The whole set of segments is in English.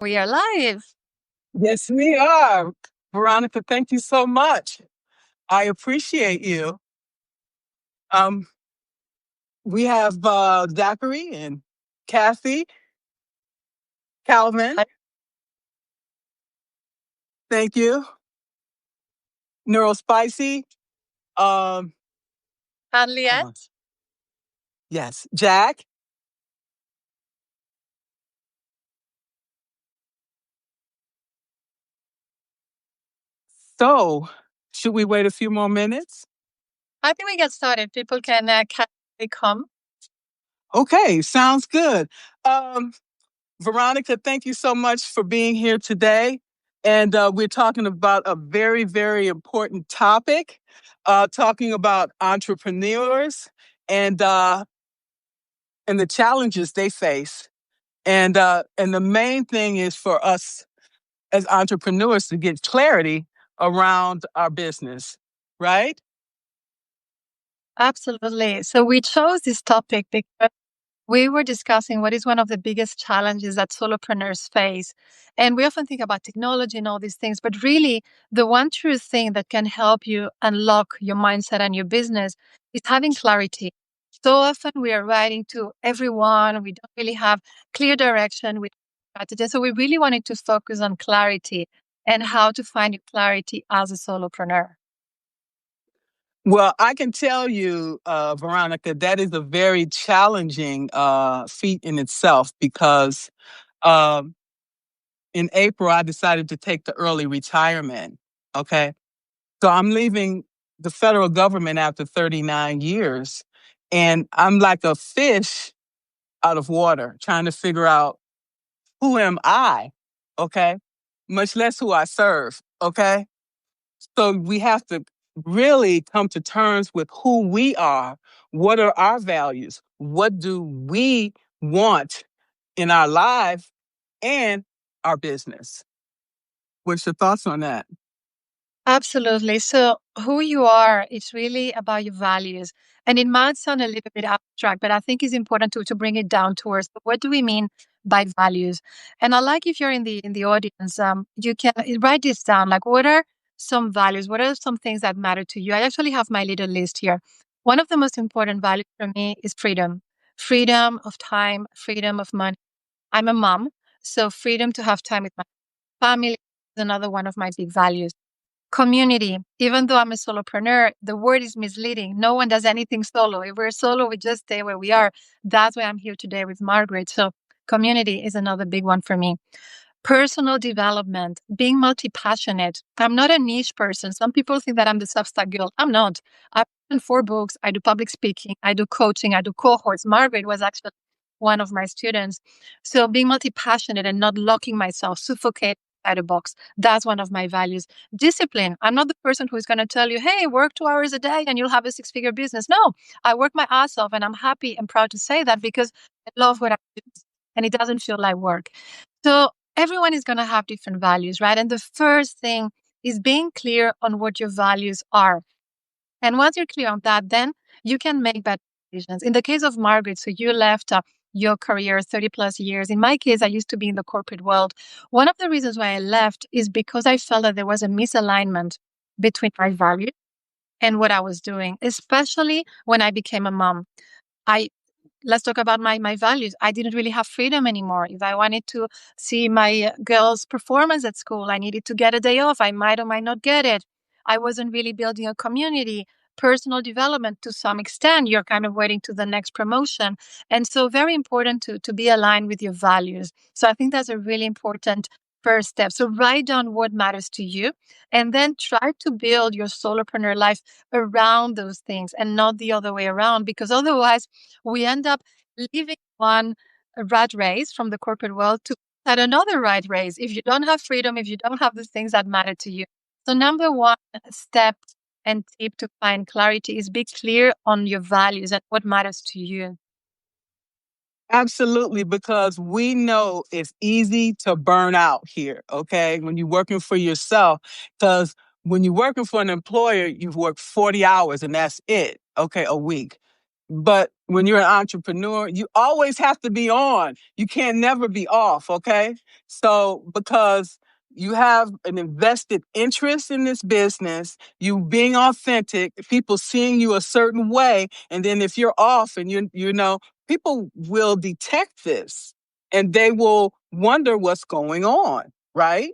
We are live. Yes, we are. Veronica, thank you so much. I appreciate you. Um, we have Zachary and Kathy, Calvin. Hi, Thank you. Neurospicy. Um, Henriette. oh, yes, Jack. So, should we wait a few more minutes? I think we get started. People can casually come. Okay, sounds good. Um, Veronica, thank you so much for being here today. And we're talking about a very, very important topic, talking about entrepreneurs and uh, and the challenges they face. And the main thing is for us as entrepreneurs to get clarity around our business, right? Absolutely. So we chose this topic because we were discussing what is one of the biggest challenges that solopreneurs face. And we often think about technology and all these things, but really the one true thing that can help you unlock your mindset and your business is having clarity. So often we are writing to everyone. We don't really have clear direction with strategy. So we really wanted to focus on clarity and how to find your clarity as a solopreneur. Well, I can tell you, Veronica, that is a very challenging feat in itself because um, in April, I decided to take the early retirement. Okay. So I'm leaving the federal government after 39 years. And I'm like a fish out of water trying to figure out who am I? Okay. Much less who I serve. Okay. So we have to really come to terms with who we are. What are our values? What do we want in our life and our business? What's your thoughts on that? Absolutely. So, who you are, it's really about your values. And it might sound a little bit abstract, but I think it's important to bring it down to earth. What do we mean by values? And I like if you're in the audience, you can write this down. Like, what are some values? What are some things that matter to you? I actually have my little list here. One of the most important values for me is freedom. Freedom of time, freedom of money. I'm a mom, so freedom to have time with my family is another one of my big values. Community. Even though I'm a solopreneur, the word is misleading. No one does anything solo. If we're solo, we just stay where we are. That's why I'm here today with Margaret. So, community is another big one for me. Personal development, being multi passionate. I'm not a niche person. Some people think that I'm the Substack girl. I'm not. I've written 4 books. I do public speaking. I do coaching. I do cohorts. Margaret was actually one of my students. So, being multi passionate and not locking myself, suffocate outside a box. That's one of my values. Discipline. I'm not the person who's going to tell you, hey, work 2 hours a day and you'll have a 6 figure business. No, I work my ass off and I'm happy and proud to say that because I love what I do and it doesn't feel like work. So everyone is going to have different values, right? And the first thing is being clear on what your values are. And once you're clear on that, then you can make better decisions. In the case of Margaret, so you left your career 30 plus years. In my case, I used to be in the corporate world. One of the reasons why I left is because I felt that there was a misalignment between my values and what I was doing, especially when I became a mom. I Let's talk about my values. I didn't really have freedom anymore. If I wanted to see my girls' performance at school, I needed to get a day off. I might or might not get it. I wasn't really building a community, personal development to some extent. You're kind of waiting to the next promotion. And so very important to be aligned with your values. So I think that's a really important first step. So write down what matters to you and then try to build your solopreneur life around those things and not the other way around, because otherwise we end up leaving one rat race from the corporate world to at another rat race if you don't have freedom, if you don't have the things that matter to you. So number one step and tip to find clarity is be clear on your values and what matters to you. Absolutely, because we know it's easy to burn out here, okay, when you're working for yourself. Because when you're working for an employer, you've worked 40 hours and that's it, okay, a week. But when you're an entrepreneur, you always have to be on. You can never be off, okay? So because you have an invested interest in this business, you being authentic, people seeing you a certain way, and then if you're off and people will detect this and they will wonder what's going on, right?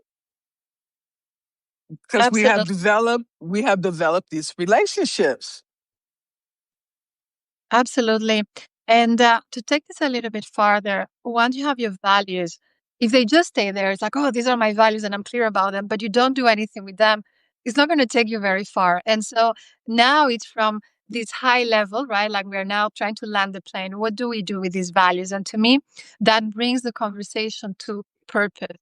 Because Absolutely. we have developed these relationships. Absolutely. And to take this a little bit farther, once you have your values, if they just stay there, it's like, oh, these are my values and I'm clear about them, but you don't do anything with them, it's not going to take you very far. And so now it's from this high level, right? Like we're now trying to land the plane. What do we do with these values? And to me, that brings the conversation to purpose.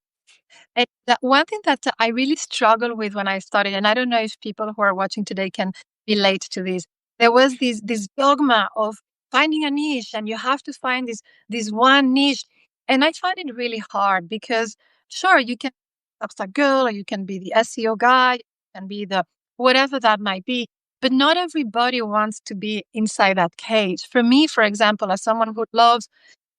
And that one thing that I really struggle with when I started, and I don't know if people who are watching today can relate to this. There was this dogma of finding a niche, and you have to find this one niche. And I find it really hard because sure, you can be Substack girl, or you can be the SEO guy, you can be the whatever that might be. But not everybody wants to be inside that cage. For me, for example, as someone who loves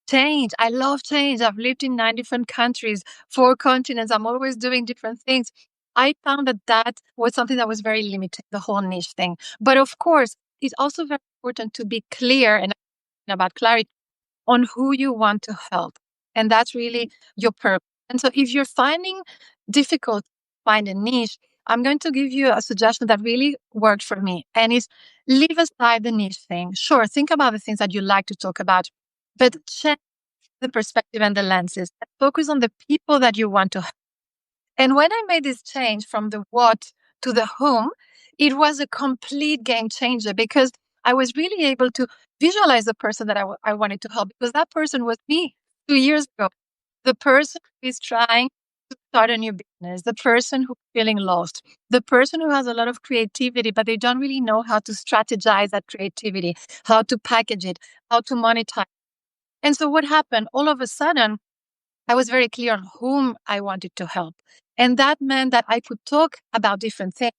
change. I love change. I've lived in 9 different countries, 4 continents. I'm always doing different things. I found that that was something that was very limiting, the whole niche thing. But of course, it's also very important to be clear and about clarity on who you want to help. And that's really your purpose. And so if you're finding difficult to find a niche, I'm going to give you a suggestion that really worked for me. And is leave aside the niche thing. Sure, think about the things that you like to talk about, but check the perspective and the lenses and focus on the people that you want to help. And when I made this change from the what to the whom, it was a complete game changer because I was really able to visualize the person that I wanted to help because that person was me 2 years ago. The person who is trying to start a new business, the person who's feeling lost, the person who has a lot of creativity, but they don't really know how to strategize that creativity, how to package it, how to monetize. And so what happened? All of a sudden, I was very clear on whom I wanted to help. And that meant that I could talk about different things.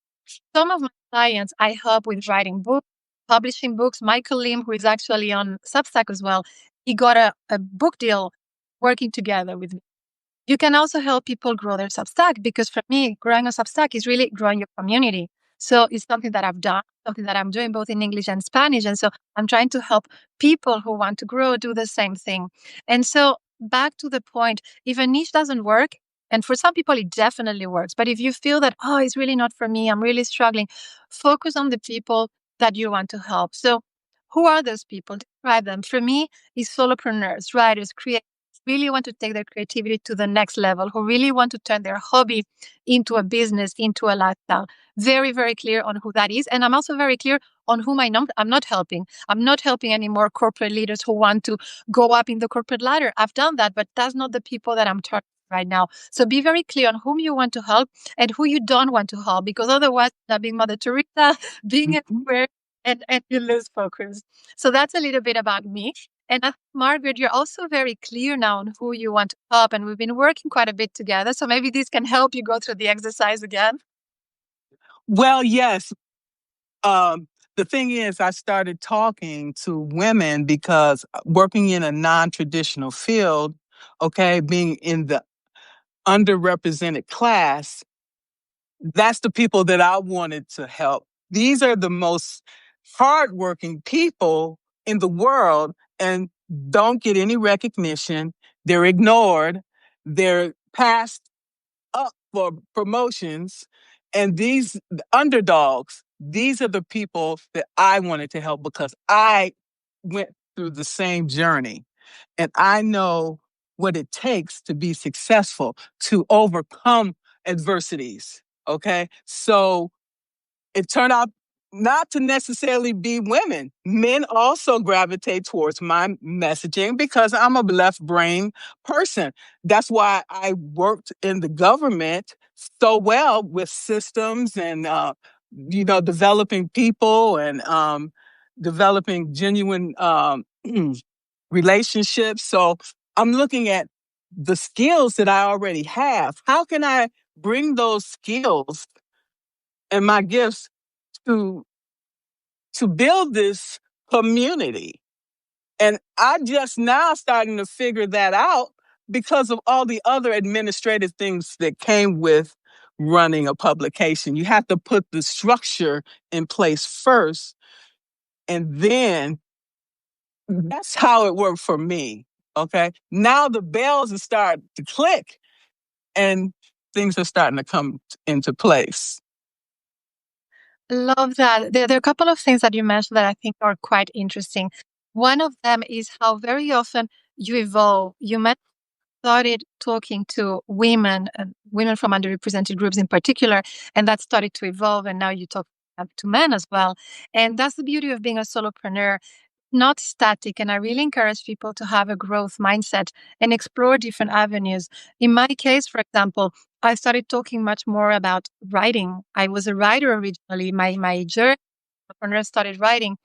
Some of my clients I help with writing books, publishing books. Michael Lim, who is actually on Substack as well, he got a book deal working together with me. You can also help people grow their Substack because for me, growing a Substack is really growing your community. So it's something that I've done, something that I'm doing both in English and Spanish. And so I'm trying to help people who want to grow do the same thing. And so back to the point, if a niche doesn't work, and for some people it definitely works, but if you feel that, oh, it's really not for me, I'm really struggling, focus on the people that you want to help. So who are those people? Describe them. For me, it's solopreneurs, writers, creators really want to take their creativity to the next level, who really want to turn their hobby into a business, into a lifestyle. Very, very clear on who that is. And I'm also very clear on whom I'm not helping. I'm not helping any more corporate leaders who want to go up in the corporate ladder. I've done that, but that's not the people that I'm targeting right now. So be very clear on whom you want to help and who you don't want to help, because otherwise, being Mother Teresa, being everywhere, and you lose focus. So that's a little bit about me. And Margaret, you're also very clear now on who you want to help, and we've been working quite a bit together. So maybe this can help you go through the exercise again. Well, yes. Um, the thing is, I started talking to women because working in a non-traditional field, okay, being in the underrepresented class, that's the people that I wanted to help. These are the most hardworking people in the world and don't get any recognition. They're ignored. They're passed up for promotions. And these underdogs, these are the people that I wanted to help because I went through the same journey. And I know what it takes to be successful, to overcome adversities. Okay. So it turned out not to necessarily be women. Men also gravitate towards my messaging because I'm a left brain person. That's why I worked in the government so well with systems and, developing people and developing genuine relationships. So I'm looking at the skills that I already have. How can I bring those skills and my gifts to to build this community? And I just now starting to figure that out because of all the other administrative things that came with running a publication. You have to put the structure in place first, and then that's how it worked for me. Okay. Now the bells are starting to click and things are starting to come into place. Love that. There are a couple of things that you mentioned that I think are quite interesting. One of them is how very often you evolve. You met started talking to women and women from underrepresented groups in particular, and that started to evolve. And now you talk to men as well. And that's the beauty of being a solopreneur, not static. And I really encourage people to have a growth mindset and explore different avenues. In my case, for example, I started talking much more about writing. I was a writer originally. My journey entrepreneur started writing.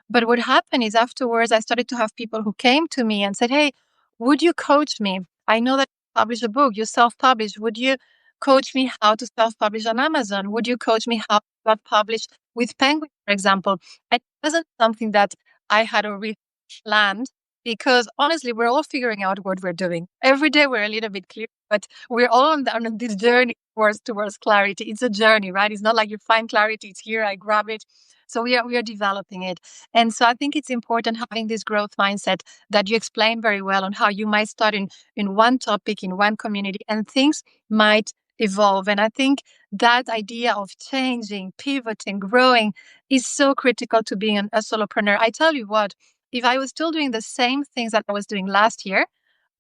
But what happened is afterwards, I started to have people who came to me and said, "Hey, would you coach me? I know that you publish a book, you self publish. Would you coach me how to self publish on Amazon? Would you coach me how to get published with Penguin, for example?" And it wasn't something that I had already planned because honestly, we're all figuring out what we're doing. Every day we're a little bit clear, but we're all on this journey towards clarity. It's a journey, right? It's not like you find clarity, it's here, I grab it. So we are developing it. And so I think it's important having this growth mindset that you explain very well on how you might start in one topic, in one community, and things might evolve. And I think that idea of changing, pivoting, growing is so critical to being a solopreneur. I tell you what, if I was still doing the same things that I was doing last year,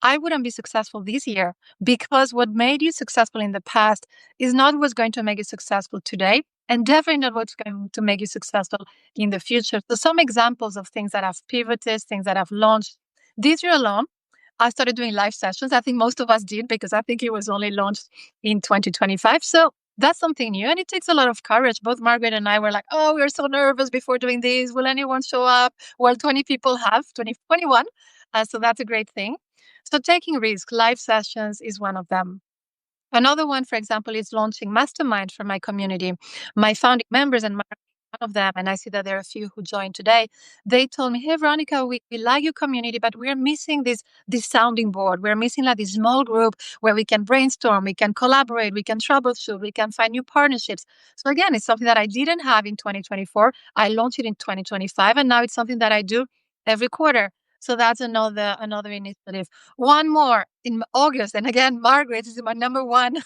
I wouldn't be successful this year because what made you successful in the past is not what's going to make you successful today and definitely not what's going to make you successful in the future. So some examples of things that I've pivoted, things that I've launched. This year alone, I started doing live sessions. I think most of us did because I think it was only launched in 2025. So that's something new and it takes a lot of courage. Both Margaret and I were like, oh, we were so nervous before doing this. Will anyone show up? Well, 20 people have, 21. So that's a great thing. So taking risk, live sessions is one of them. Another one, for example, is launching Mastermind for my community. My founding members and one of them, and I see that there are a few who joined today, they told me, "Hey, Veronica, we like your community, but we're missing this sounding board. We're missing like this small group where we can brainstorm, we can collaborate, we can troubleshoot, we can find new partnerships." So again, it's something that I didn't have in 2024. I launched it in 2025, and now it's something that I do every quarter. So that's another initiative. One more in August, and again, Margaret is my number one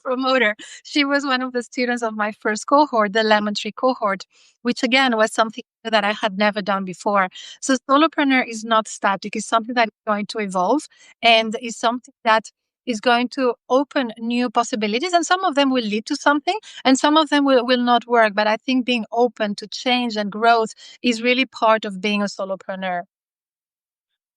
promoter. She was one of the students of my first cohort, the Lemon Tree cohort, which again was something that I had never done before. So solopreneur is not static, it's something that is going to evolve and is something that is going to open new possibilities. And some of them will lead to something and some of them will not work. But I think being open to change and growth is really part of being a solopreneur.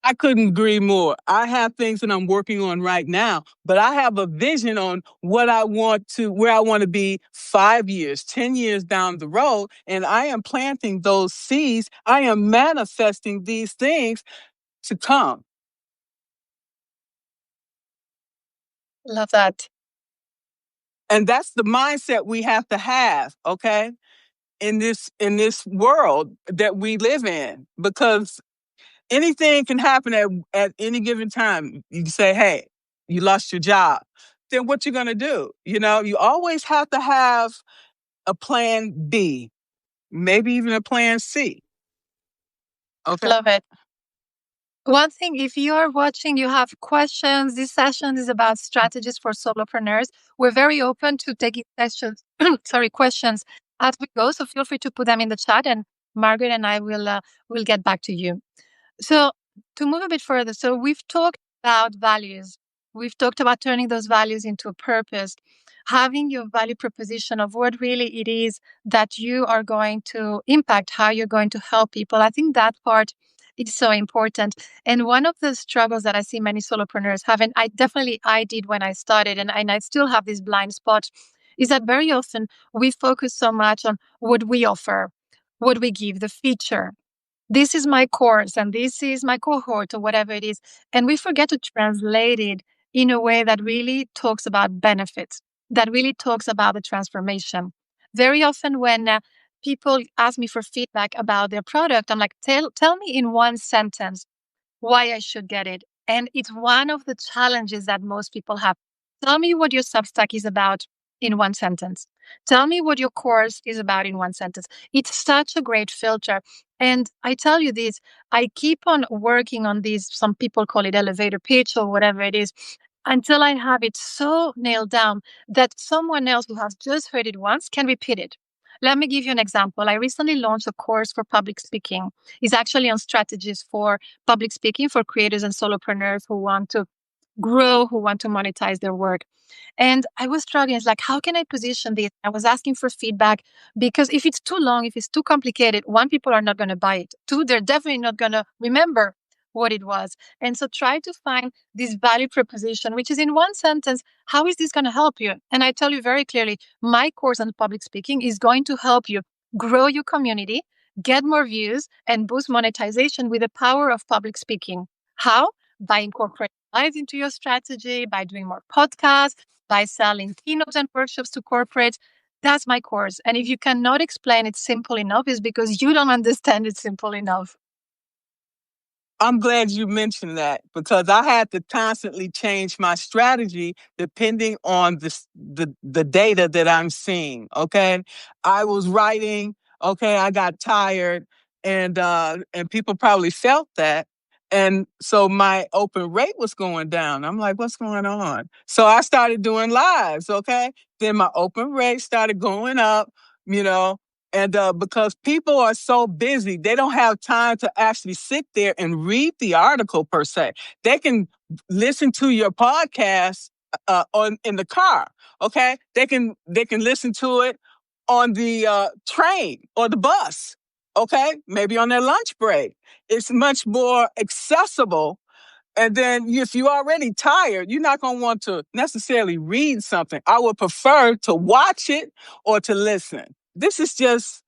I couldn't agree more. I have things that I'm working on right now, but I have a vision on where I want to be 5 years, 10 years down the road. And I am planting those seeds. I am manifesting these things to come. Love that. And that's the mindset we have to have, okay? In this world that we live in, because anything can happen at any given time. You can say, hey, you lost your job. Then what you going to do? You always have to have a plan B, maybe even a plan C. Okay. Love it. One thing, if you are watching, you have questions, this session is about strategies for solopreneurs. We're very open to taking sessions, questions as we go. So feel free to put them in the chat and Margaret and I will get back to you. So to move a bit further, so we've talked about values. We've talked about turning those values into a purpose, having your value proposition of what really it is that you are going to impact, how you're going to help people. I think that part is so important. And one of the struggles that I see many solopreneurs have, and I did when I started, and I still have this blind spot, is that very often we focus so much on what we offer, what we give, the feature. This is my course and this is my cohort or whatever it is. And we forget to translate it in a way that really talks about benefits, that really talks about the transformation. Very often when people ask me for feedback about their product, I'm like, tell me in one sentence why I should get it. And it's one of the challenges that most people have. Tell me what your Substack is about in one sentence. Tell me what your course is about in one sentence. It's such a great filter. And I tell you this, I keep on working on these, some people call it elevator pitch or whatever it is, until I have it so nailed down that someone else who has just heard it once can repeat it. Let me give you an example. I recently launched a course for public speaking. It's actually on strategies for public speaking for creators and solopreneurs who want to grow, who want to monetize their work. And I was struggling. It's like, how can I position this? I was asking for feedback because if it's too long, if it's too complicated, one, people are not going to buy it. Two, they're definitely not going to remember what it was. And so try to find this value proposition, which is in one sentence, how is this going to help you? And I tell you very clearly, my course on public speaking is going to help you grow your community, get more views, and boost monetization with the power of public speaking. How? By incorporating live into your strategy, by doing more podcasts, by selling keynotes and workshops to corporates. That's my course. And if you cannot explain it simple enough, it's because you don't understand it simple enough. I'm glad you mentioned that because I had to constantly change my strategy depending on the data that I'm seeing. Okay. I was writing, okay, I got tired and people probably felt that. And so my open rate was going down. I'm like, what's going on? So I started doing lives. Okay. Then my open rate started going up, you know, and because people are so busy, they don't have time to actually sit there and read the article per se. They can listen to your podcast on in the car. Okay, they can listen to it on the train or the bus. Okay, maybe on their lunch break. It's much more accessible, and then if you're already tired, you're not going to want to necessarily read something. I would prefer to watch it or to listen. This is just,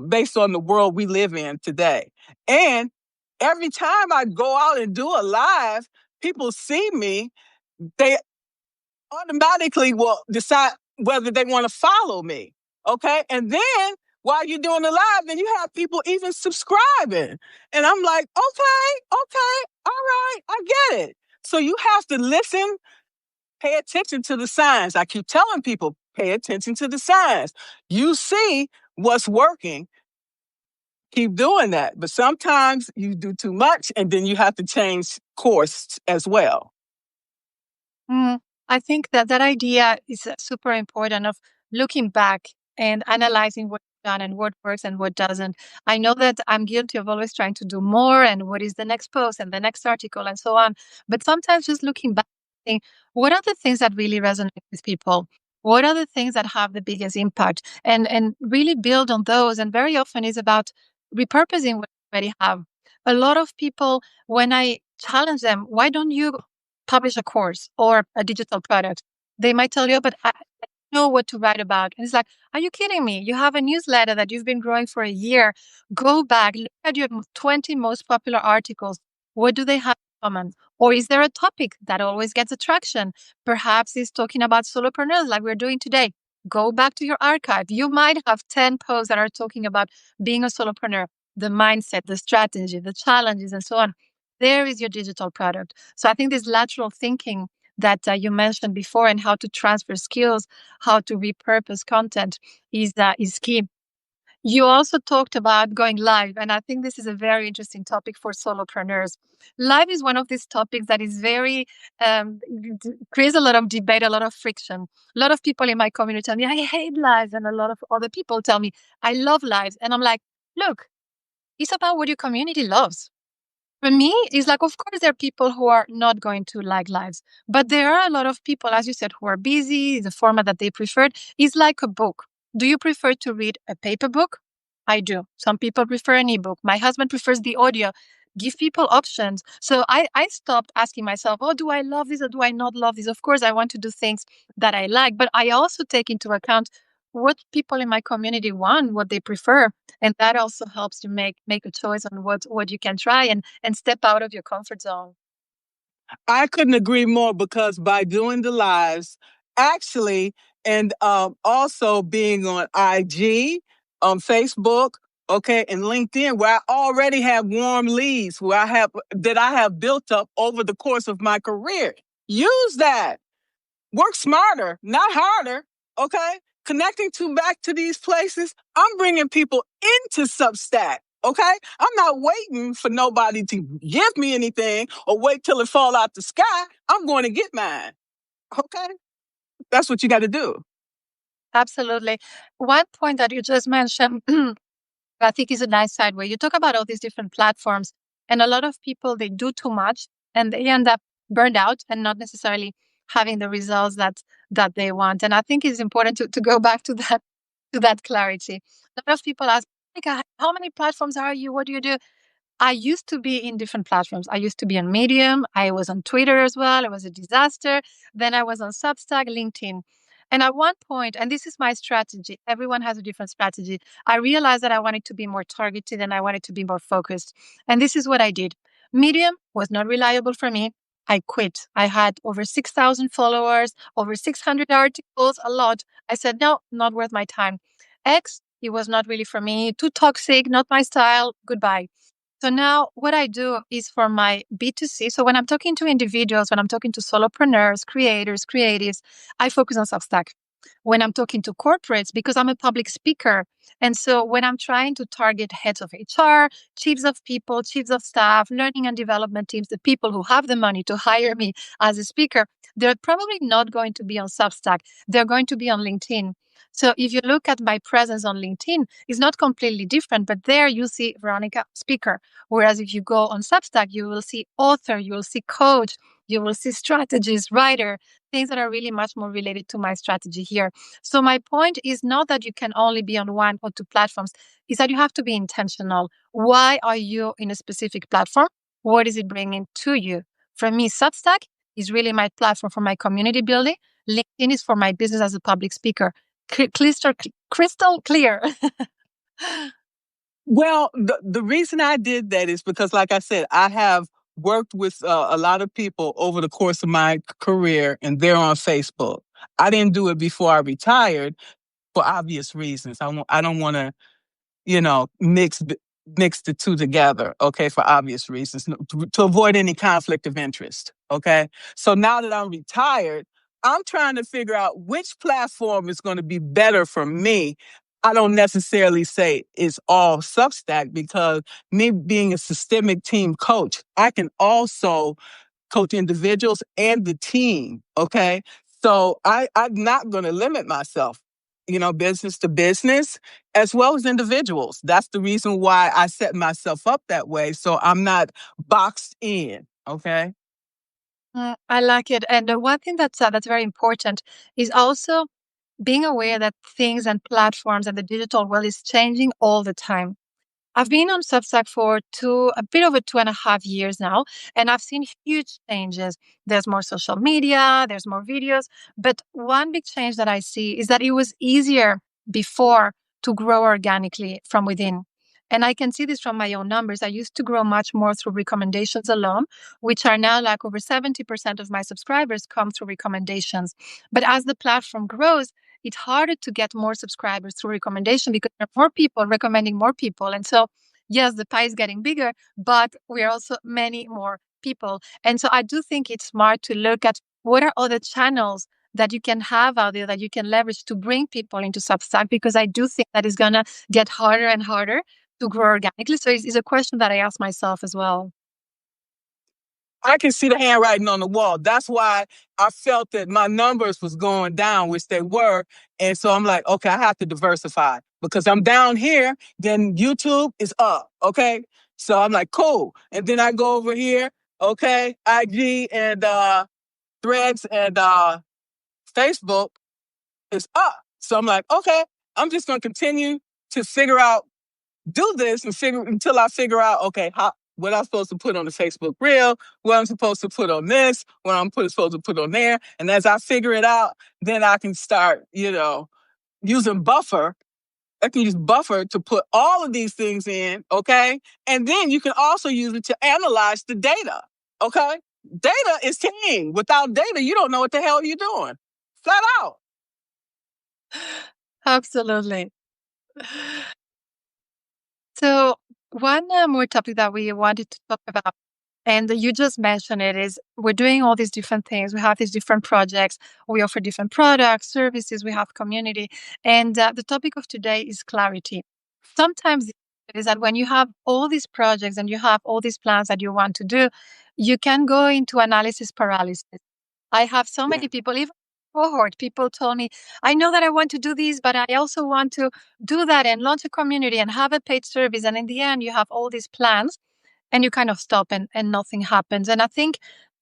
based on the world we live in today. And every time I go out and do a live, people see me, they automatically will decide whether they want to follow me. Okay. And then while you're doing the live, then you have people even subscribing. And I'm like, okay, all right, I get it. So you have to listen, pay attention to the signs. I keep telling people, pay attention to the signs. You see what's working, keep doing that. But sometimes you do too much and then you have to change course as well. Mm, I think that that idea is super important of looking back and analyzing what's done and what works and what doesn't. I know that I'm guilty of always trying to do more and what is the next post and the next article and so on. But sometimes just looking back, saying, what are the things that really resonate with people? What are the things that have the biggest impact? And really build on those. And very often is about repurposing what you already have. A lot of people, when I challenge them, why don't you publish a course or a digital product? They might tell you, but I know what to write about. And it's like, are you kidding me? You have a newsletter that you've been growing for a year. Go back, look at your 20 most popular articles. What do they have in common? Or is there a topic that always gets attraction? Perhaps it's talking about solopreneurs like we're doing today. Go back to your archive. You might have 10 posts that are talking about being a solopreneur, the mindset, the strategy, the challenges, and so on. There is your digital product. So I think this lateral thinking that you mentioned before and how to transfer skills, how to repurpose content is key. You also talked about going live, and I think this is a very interesting topic for solopreneurs. Live is one of these topics that is very creates a lot of debate, a lot of friction. A lot of people in my community tell me I hate lives, and a lot of other people tell me I love lives, and I'm like, look, it's about what your community loves. For me, it's like, of course, there are people who are not going to like lives, but there are a lot of people, as you said, who are busy. The format that they preferred is like a book. Do you prefer to read a paper book? I do. Some people prefer an ebook. My husband prefers the audio. Give people options. So I stopped asking myself, oh, do I love this or do I not love this? Of course, I want to do things that I like, but I also take into account what people in my community want, what they prefer. And that also helps you make a choice on what you can try and step out of your comfort zone. I couldn't agree more because by doing the lives, actually, and also being on IG, on Facebook, okay, and LinkedIn, where I already have warm leads, that I have built up over the course of my career. Use that. Work smarter, not harder. Okay, connecting back to these places. I'm bringing people into Substack. Okay, I'm not waiting for nobody to give me anything or wait till it fall out the sky. I'm going to get mine. Okay, that's what you got to do. Absolutely. One point that you just mentioned, I think is a nice side where you talk about all these different platforms, and a lot of people they do too much and they end up burned out and not necessarily having the results that they want. And I think it's important to go back to that clarity. A lot of people ask, "Monica, how many platforms are you? What do you do?" I used to be in different platforms. I used to be on Medium. I was on Twitter as well. It was a disaster. Then I was on Substack, LinkedIn. And at one point, and this is my strategy, everyone has a different strategy. I realized that I wanted to be more targeted and I wanted to be more focused. And this is what I did. Medium was not reliable for me. I quit. I had over 6,000 followers, over 600 articles, a lot. I said, no, not worth my time. X, it was not really for me, too toxic, not my style, goodbye. So now what I do is for my B2C. So when I'm talking to individuals, when I'm talking to solopreneurs, creators, creatives, I focus on Substack. When I'm talking to corporates, because I'm a public speaker. And so when I'm trying to target heads of HR, chiefs of people, chiefs of staff, learning and development teams, the people who have the money to hire me as a speaker, they're probably not going to be on Substack. They're going to be on LinkedIn. So if you look at my presence on LinkedIn, it's not completely different, but there you see Veronica speaker. Whereas if you go on Substack, you will see author, you will see coach, you will see strategist, writer, things that are really much more related to my strategy here. So my point is not that you can only be on one or two platforms, is that you have to be intentional. Why are you in a specific platform? What is it bringing to you? For me, Substack is really my platform for my community building. LinkedIn is for my business as a public speaker. Crystal clear. Well, the reason I did that is because, like I said, I have worked with a lot of people over the course of my career, and they're on Facebook. I didn't do it before I retired for obvious reasons. I don't want to, mix the two together, okay, for obvious reasons, to avoid any conflict of interest, okay? So now that I'm retired, I'm trying to figure out which platform is going to be better for me. I don't necessarily say it's all Substack, because me being a systemic team coach, I can also coach individuals and the team. Okay. So I'm not going to limit myself, business to business as well as individuals. That's the reason why I set myself up that way. So I'm not boxed in. Okay. I like it. And the one thing that's very important is also being aware that things and platforms and the digital world is changing all the time. I've been on Substack for a bit over 2.5 years now, and I've seen huge changes. There's more social media, there's more videos. But one big change that I see is that it was easier before to grow organically from within. And I can see this from my own numbers. I used to grow much more through recommendations alone, which are now like over 70% of my subscribers come through recommendations. But as the platform grows, it's harder to get more subscribers through recommendation because there are more people recommending more people. And so, yes, the pie is getting bigger, but we're also many more people. And so I do think it's smart to look at what are other channels that you can have out there that you can leverage to bring people into Substack, because I do think that is going to get harder and harder to grow organically. So it's a question that I ask myself as well. I can see the handwriting on the wall. That's why I felt that my numbers was going down, which they were. And so I'm like, okay, I have to diversify, because I'm down here, then YouTube is up. Okay. So I'm like, cool. And then I go over here. Okay. IG and Threads and Facebook is up. So I'm like, okay, I'm just going to continue to do this until I figure out, okay, what I'm supposed to put on the Facebook reel, what I'm supposed to put on this, what I'm supposed to put on there. And as I figure it out, then I can start, using Buffer. I can use Buffer to put all of these things in, okay? And then you can also use it to analyze the data, okay? Data is king. Without data, you don't know what the hell you're doing. Flat out. Absolutely. So one more topic that we wanted to talk about, and you just mentioned it, is we're doing all these different things. We have these different projects. We offer different products, services. We have community. And the topic of today is clarity. Sometimes it is that when you have all these projects and you have all these plans that you want to do, you can go into analysis paralysis. I have so many people, even cohort, people told me, I know that I want to do this, but I also want to do that and launch a community and have a paid service. And in the end, you have all these plans and you kind of stop and nothing happens. And I think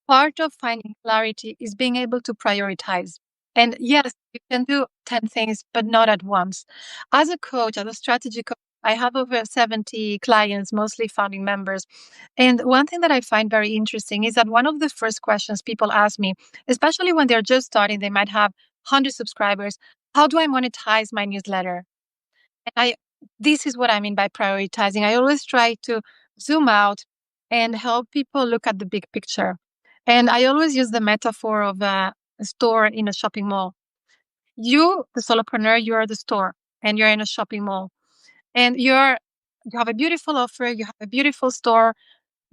part of finding clarity is being able to prioritize. And yes, you can do 10 things, but not at once. As a coach, as a strategy coach, I have over 70 clients, mostly founding members. And one thing that I find very interesting is that one of the first questions people ask me, especially when they're just starting, they might have 100 subscribers. How do I monetize my newsletter? And this is what I mean by prioritizing. I always try to zoom out and help people look at the big picture. And I always use the metaphor of a store in a shopping mall. You, the solopreneur, you are the store and you're in a shopping mall and you have a beautiful offer, you have a beautiful store,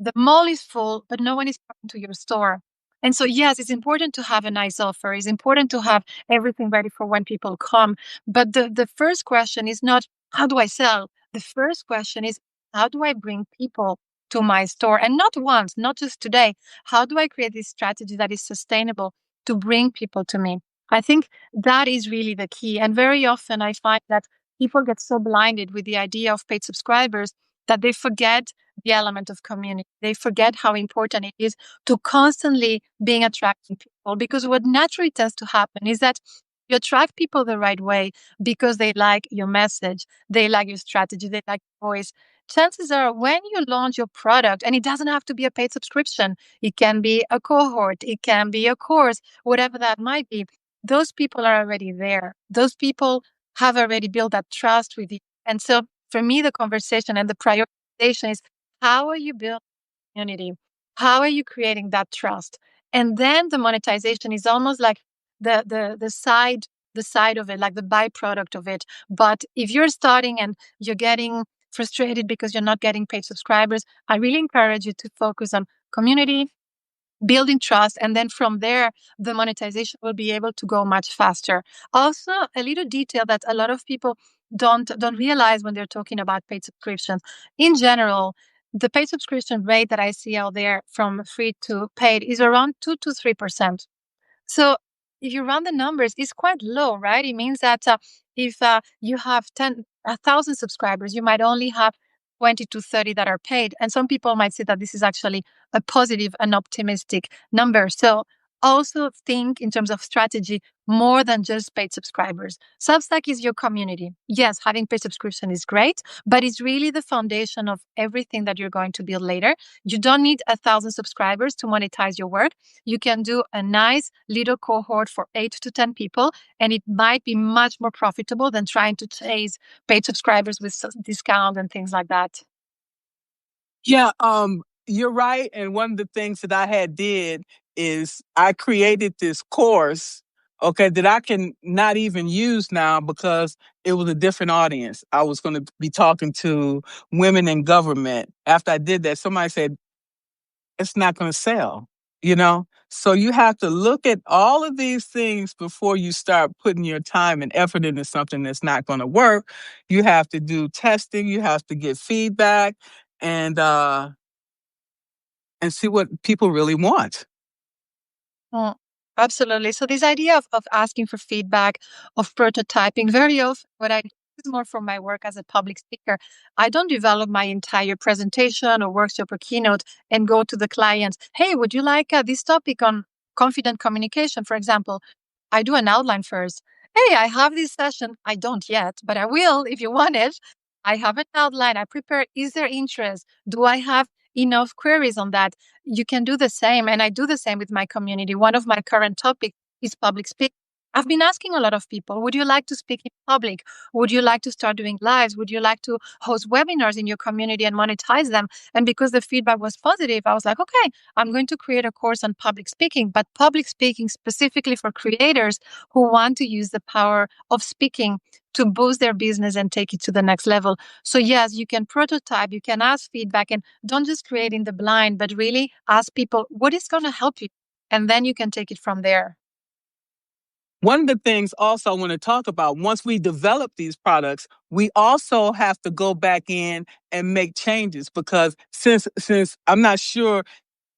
the mall is full, but no one is coming to your store. And so, yes, it's important to have a nice offer. It's important to have everything ready for when people come. But the first question is not, how do I sell? The first question is, how do I bring people to my store? And not once, not just today. How do I create this strategy that is sustainable to bring people to me? I think that is really the key. And very often I find that people get so blinded with the idea of paid subscribers that they forget the element of community. They forget how important it is to constantly being attracting people, because what naturally tends to happen is that you attract people the right way because they like your message, they like your strategy, they like your voice. Chances are when you launch your product, and it doesn't have to be a paid subscription, it can be a cohort, it can be a course, whatever that might be, those people are already there. Those people have already built that trust with you. And so for me, the conversation and the prioritization is, how are you building community? How are you creating that trust? And then the monetization is almost like the side of it, like the byproduct of it. But if you're starting and you're getting frustrated because you're not getting paid subscribers, I really encourage you to focus on community, building trust, and then from there the monetization will be able to go much faster. Also, a little detail that a lot of people don't realize when they're talking about paid subscriptions. In general, the paid subscription rate that I see out there from free to paid is around 2 to 3%. So if you run the numbers, it's quite low, right? It means that if you have 1,000 subscribers, you might only have 20 to 30 that are paid. And some people might say that this is actually a positive and optimistic number. So also think in terms of strategy more than just paid subscribers. Substack is your community. Yes, having paid subscription is great, but it's really the foundation of everything that you're going to build later. You don't need 1,000 subscribers to monetize your work. You can do a nice little cohort for 8 to 10 people, and it might be much more profitable than trying to chase paid subscribers with discount and things like that. Yeah, you're right. And one of the things that I had did is I created this course, okay, that I can not even use now because it was a different audience. I was going to be talking to women in government. After I did that, somebody said, it's not going to sell, you know? So you have to look at all of these things before you start putting your time and effort into something that's not going to work. You have to do testing, you have to get feedback, and and see what people really want. Mm, absolutely. So this idea of asking for feedback, of prototyping, very often what I do is more from my work as a public speaker. I don't develop my entire presentation or workshop or keynote and go to the client, hey, would you like this topic on confident communication, for example? I do an outline first. Hey, I have this session. I don't yet, but I will if you want it. I have an outline. I prepare. Is there interest? Do I have enough queries on that? You can do the same. And I do the same with my community. One of my current topics is public speaking. I've been asking a lot of people, would you like to speak in public? Would you like to start doing lives? Would you like to host webinars in your community and monetize them? And because the feedback was positive, I was like, okay, I'm going to create a course on public speaking, but public speaking specifically for creators who want to use the power of speaking to boost their business and take it to the next level. So yes, you can prototype, you can ask feedback, and don't just create in the blind, but really ask people what is going to help you. And then you can take it from there. One of the things also I want to talk about, once we develop these products, we also have to go back in and make changes, because since I'm not sure,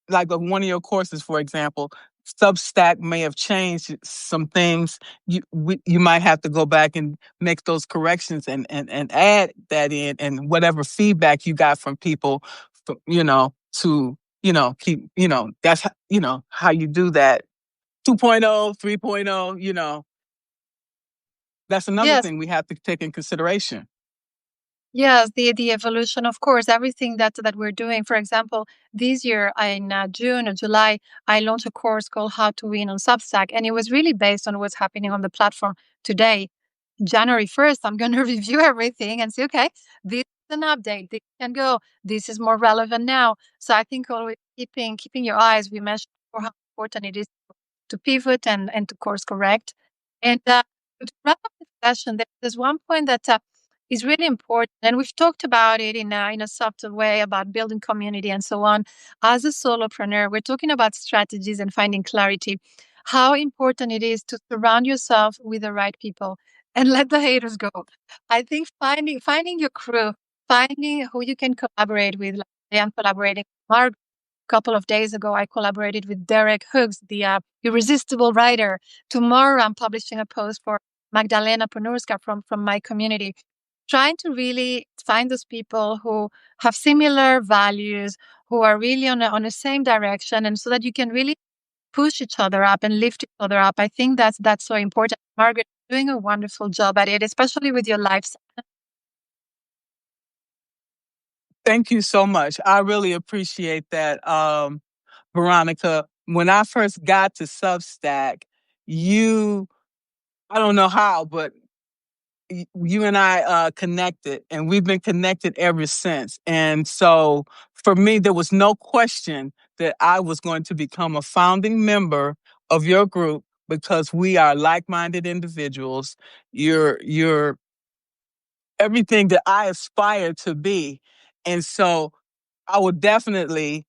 like of one of your courses, for example, Substack may have changed some things. You might have to go back and make those corrections and add that in, and whatever feedback you got from people, to keep, that's how you do that. 2.0, 3.0, that's another Yes, thing we have to take in consideration. yes, the evolution, of course, everything that we're doing. For example, this year in June or July, I launched a course called How to Win on Substack, and it was really based on what's happening on the platform today. January 1st, I'm going to review everything and say, okay, this is an update. This can go. This is more relevant now. So I think always keeping your eyes. We mentioned before how important it is to pivot and to course correct. And to wrap up the session, there's one point that is really important, and we've talked about it in a softer way about building community and so on. As a solopreneur, we're talking about strategies and finding clarity. How important it is to surround yourself with the right people and let the haters go. I think finding your crew, finding who you can collaborate with. Like I am collaborating with Mark. A couple of days ago, I collaborated with Derek Hooks, the irresistible writer. Tomorrow, I'm publishing a post for Magdalena Ponurska from my community, trying to really find those people who have similar values, who are really on the same direction, and so that you can really push each other up and lift each other up. I think that's so important. Margaret, you're doing a wonderful job at it, especially with your life. Thank you so much. I really appreciate that, Veronica. When I first got to Substack, you, I don't know how, but you and I connected, and we've been connected ever since. And so for me, there was no question that I was going to become a founding member of your group, because we are like-minded individuals. You're everything that I aspire to be. And so I would definitely,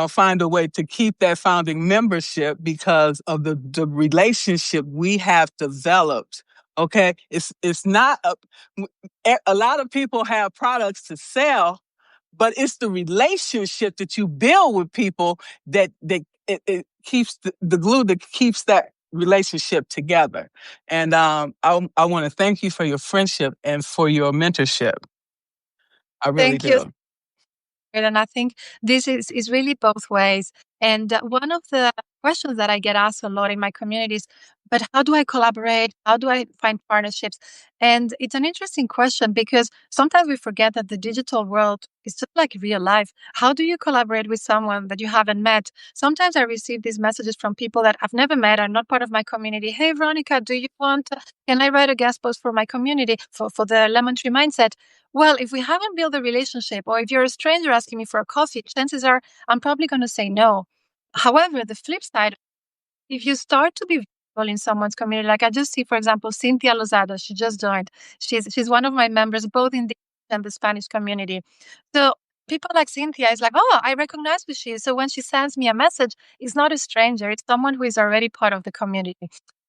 find a way to keep that founding membership because of the relationship we have developed. Okay, it's not a lot of people have products to sell, but it's the relationship that you build with people that it keeps the glue that keeps that relationship together. And I want to thank you for your friendship and for your mentorship. I really Thank you. do. And I think this is really both ways. And one of the questions that I get asked a lot in my communities, but how do I collaborate? How do I find partnerships? And it's an interesting question because sometimes we forget that the digital world is just like real life. How do you collaborate with someone that you haven't met? Sometimes I receive these messages from people that I've never met, are not part of my community. Hey, Veronica, do you want, can I write a guest post for my community for the Lemon Tree Mindset? Well, if we haven't built a relationship, or if you're a stranger asking me for a coffee, chances are I'm probably going to say no. However, the flip side, if you start to be visible in someone's community, like I just see, for example, Cynthia Lozada, she just joined. She's one of my members, both in the and the Spanish community. So people like Cynthia is like, oh, I recognize who she is. So when she sends me a message, it's not a stranger. It's someone who is already part of the community,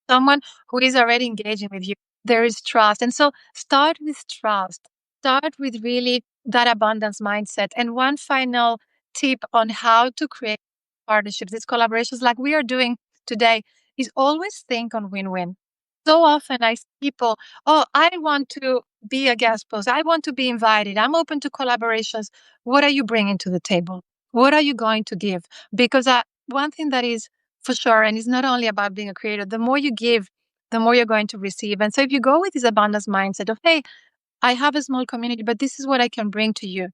someone who is already engaging with you. There is trust. And so start with trust. Start with really that abundance mindset. And one final tip on how to create partnerships, these collaborations like we are doing today, is always think on win-win. So often I see people, oh, I want to be a guest post. I want to be invited. I'm open to collaborations. What are you bringing to the table? What are you going to give? Because one thing that is for sure, and it's not only about being a creator, the more you give, the more you're going to receive. And so if you go with this abundance mindset of, hey, I have a small community, but this is what I can bring to you.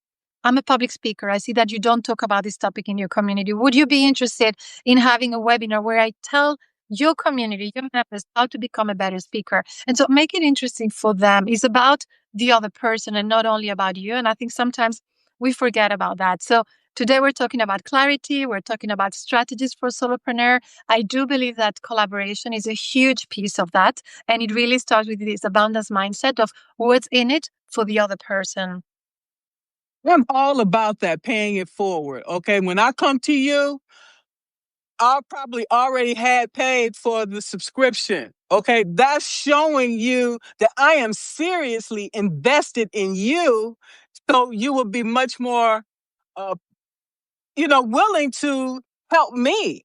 I'm a public speaker. I see that you don't talk about this topic in your community. Would you be interested in having a webinar where I tell your community, your members, how to become a better speaker. And so make it interesting for them. It's about the other person and not only about you. And I think sometimes we forget about that. So today we're talking about clarity. We're talking about strategies for solopreneur. I do believe that collaboration is a huge piece of that. And it really starts with this abundance mindset of what's in it for the other person. I'm all about that, paying it forward. Okay. When I come to you, I probably already had paid for the subscription. Okay. That's showing you that I am seriously invested in you. So you will be much more uh, willing to help me.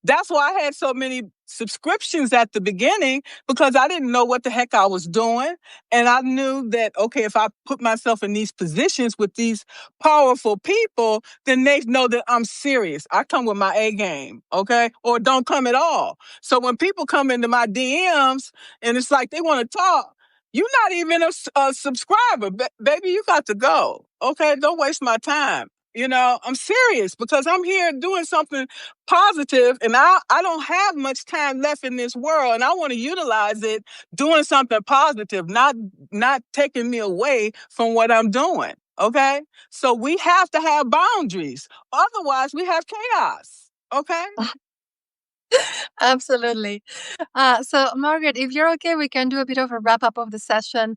That's why I had so many subscriptions at the beginning, because I didn't know what the heck I was doing. And I knew that, okay, if I put myself in these positions with these powerful people, then they know that I'm serious. I come with my A game, okay? Or don't come at all. So when people come into my DMs and it's like they want to talk, you're not even a subscriber. Baby, you got to go. Okay, don't waste my time. I'm serious, because I'm here doing something positive, and I don't have much time left in this world, and I want to utilize it doing something positive, not taking me away from what I'm doing. Okay? So we have to have boundaries. Otherwise, we have chaos. Okay? Absolutely. So, Margaret, if you're okay, we can do a bit of a wrap up of the session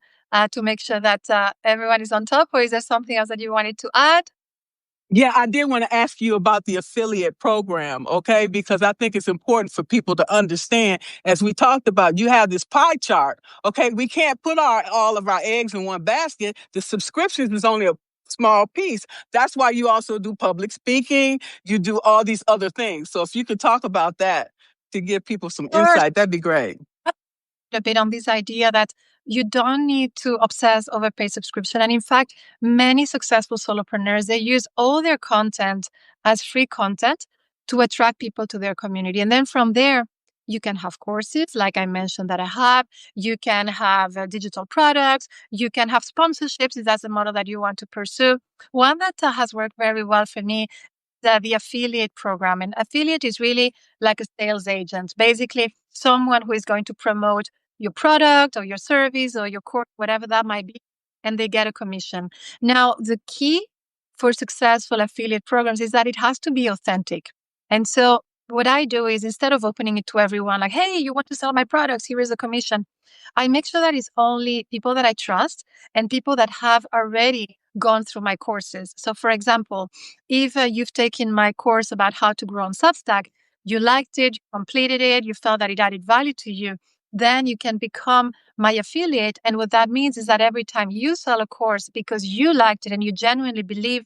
to make sure that everyone is on top. Or is there something else that you wanted to add? Yeah, I did want to ask you about the affiliate program, okay? Because I think it's important for people to understand, as we talked about, you have this pie chart, okay? We can't put all of our eggs in one basket. The subscriptions is only a small piece. That's why you also do public speaking, you do all these other things. So if you could talk about that to give people some Sure. insight, that'd be great. A bit on this idea that you don't need to obsess over paid subscription. And in fact, many successful solopreneurs, they use all their content as free content to attract people to their community. And then from there, you can have courses like I mentioned that I have. You can have digital products. You can have sponsorships if that's a model that you want to pursue. One that has worked very well for me, the affiliate program. And affiliate is really like a sales agent, basically someone who is going to promote your product or your service or your course, whatever that might be, and they get a commission. Now, the key for successful affiliate programs is that it has to be authentic. And so what I do is, instead of opening it to everyone, like, hey, you want to sell my products, here is a commission, I make sure that it's only people that I trust and people that have already gone through my courses. So, for example, if you've taken my course about how to grow on Substack, you liked it, you completed it, you felt that it added value to you, then you can become my affiliate. And what that means is that every time you sell a course because you liked it and you genuinely believe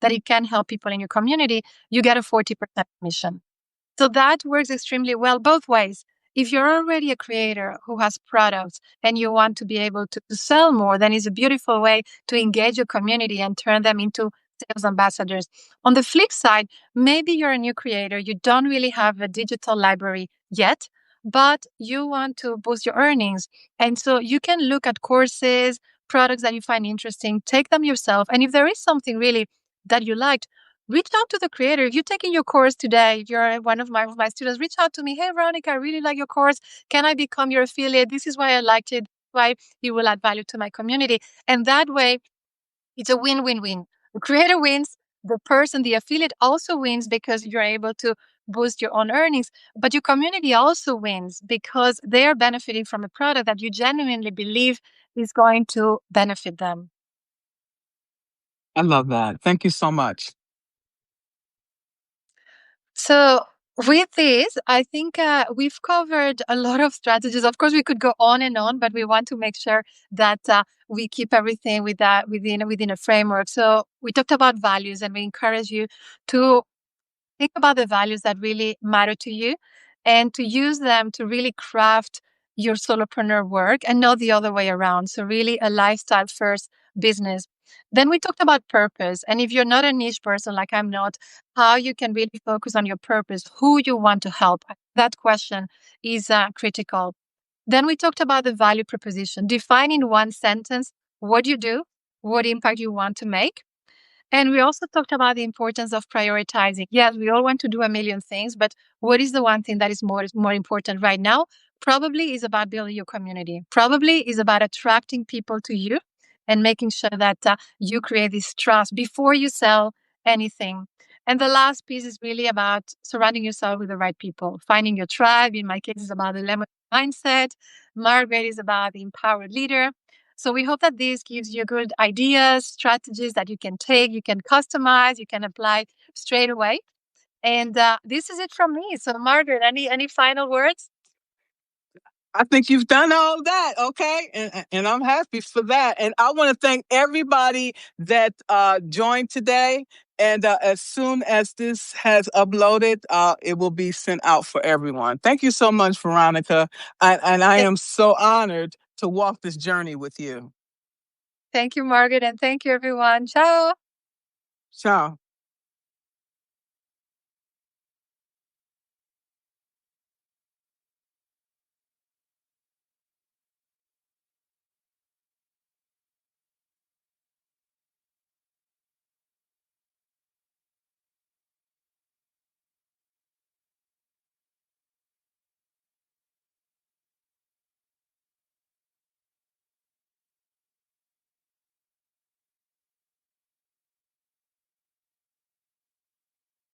that it can help people in your community, you get a 40% commission. So that works extremely well both ways. If you're already a creator who has products and you want to be able to sell more, then it's a beautiful way to engage your community and turn them into sales ambassadors. On the flip side, maybe you're a new creator, you don't really have a digital library yet, but you want to boost your earnings. And so you can look at courses, products that you find interesting, take them yourself. And if there is something really that you liked, reach out to the creator. If you're taking your course today, if you're one of my students, reach out to me. Hey, Veronica, I really like your course. Can I become your affiliate? This is why I liked it. Why it will add value to my community. And that way, it's a win-win-win. The creator wins. The person, the affiliate also wins because you're able to boost your own earnings. But your community also wins because they are benefiting from a product that you genuinely believe is going to benefit them. I love that. Thank you so much. So, with this, I think we've covered a lot of strategies. Of course, we could go on and on, but we want to make sure that we keep everything with that within a framework. So, we talked about values, and we encourage you to think about the values that really matter to you and to use them to really craft your solopreneur work and not the other way around. So, really, a lifestyle first business. Then we talked about purpose. And if you're not a niche person like I'm not, how you can really focus on your purpose, who you want to help. That question is critical. Then we talked about the value proposition. Define in one sentence what you do, what impact you want to make. And we also talked about the importance of prioritizing. Yes, we all want to do a million things, but what is the one thing that is more important right now? Probably is about building your community. Probably is about attracting people to you and making sure that you create this trust before you sell anything. And the last piece is really about surrounding yourself with the right people, finding your tribe. In my case, it's about the lemon mindset. Margaret is about the empowered leader. So we hope that this gives you good ideas, strategies that you can take, you can customize, you can apply straight away. And this is it from me. So Margaret, any final words? I think you've done all that, okay? And I'm happy for that. And I want to thank everybody that joined today. And as soon as this has uploaded, it will be sent out for everyone. Thank you so much, Veronica. And I am so honored to walk this journey with you. Thank you, Margaret, and thank you, everyone. Ciao. Ciao.